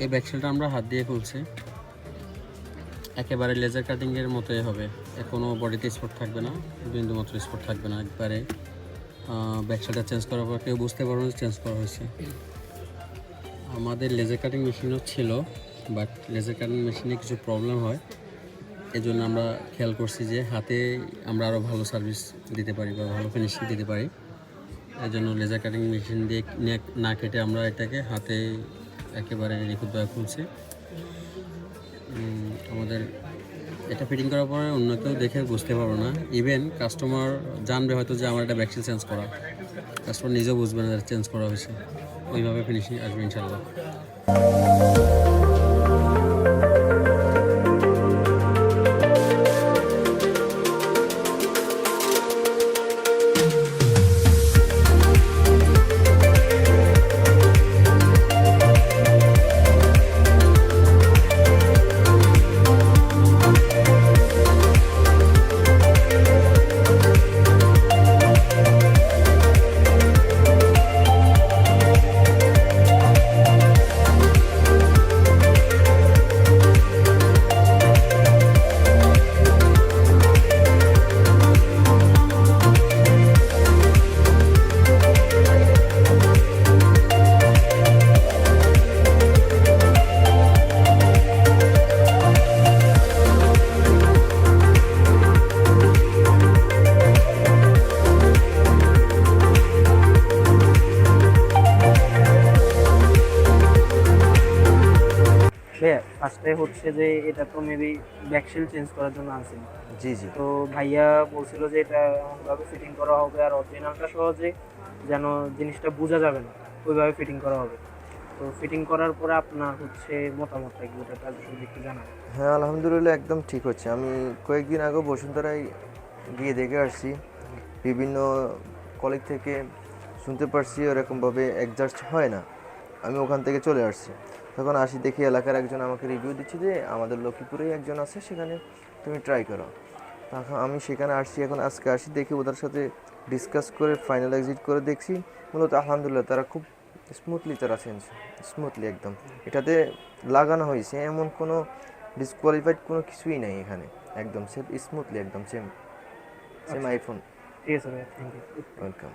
এই ব্যাকসেলটা আমরা হাত দিয়ে খুলছি, একেবারে লেজার কাটিংয়ের মতোই হবে, কোনো বডিতে স্পট থাকবে না, বিন্দুমাত্র স্পট থাকবে না। একবারে ব্যাকসেলটা চেঞ্জ করার পর কেউ বুঝতে পারবে না চেঞ্জ করা হয়েছে। আমাদের লেজার কাটিং মেশিনও ছিল, বাট লেজার কাটিং মেশিনে কিছু প্রবলেম হয়, এজন্য আমরা খেয়াল করছি যে হাতে আমরা আরও ভালো সার্ভিস দিতে পারি বা ভালো ফিনিশিং দিতে পারি। এই জন্য লেজার কাটিং মেশিন দিয়ে না কেটে আমরা এটাকে হাতে একেবারে নিখুঁতভাবে খুলছি। আমাদের এটা ফিটিং করার পরে অন্য কেউ দেখে বুঝতে পারবো না, ইভেন কাস্টমার জানবে হয়তো যে আমার এটা ব্যাকসেল চেঞ্জ করা, কাস্টমার নিজেও বুঝবে না চেঞ্জ করা হয়েছে। ওইভাবে ফিনিশিং আসবে ইনশাল্লাহ। ভাইয়া ফার্স্টে হচ্ছে যে এটা তো মেবি ব্যাকশেল চেঞ্জ করার জন্য আনছেন। জি জি। তো ভাইয়া বলছিল যে এটা এমনভাবে ফিটিং করা হবে আর অরিজিনালটা সহজে যেন জিনিসটা বোঝা যাবে না, ওইভাবে ফিটিং করা হবে। তো ফিটিং করার পরে আপনার হচ্ছে মতামতটা কি, ওটা তার যদি একটু জানান। হ্যাঁ আলহামদুলিল্লাহ একদম ঠিক হচ্ছে। আমি কয়েকদিন আগে বসুন্ধরায় গিয়ে দেখে আসছি, বিভিন্ন কলিগ থেকে শুনতে পারছি ওরকমভাবে অ্যাডজাস্ট হয় না। আমি ওখান থেকে চলে আসছি, তখন আসি দেখি এলাকার একজন আমাকে রিভিউ দিচ্ছে যে আমাদের লক্ষ্মীপুরেই একজন আছে, সেখানে তুমি ট্রাই করো। তখন আমি সেখানে আসছি, এখন আজকে আসি দেখি ওদের সাথে ডিসকাস করে ফাইনাল এক্সিট করে দেখছি মূলত আলহামদুলিল্লাহ তারা খুব স্মুথলি তারা চেঞ্জ, স্মুথলি একদম এটাতে লাগানো হয়েছে, এমন কোনো ডিসকোয়ালিফাইড কোনো কিছুই নাই এখানে, একদম সেম স্মুথলি একদম সেম সেম আইফোন। ঠিক আছে ভাইয়া, থ্যাংক ইউ। ওয়েলকাম।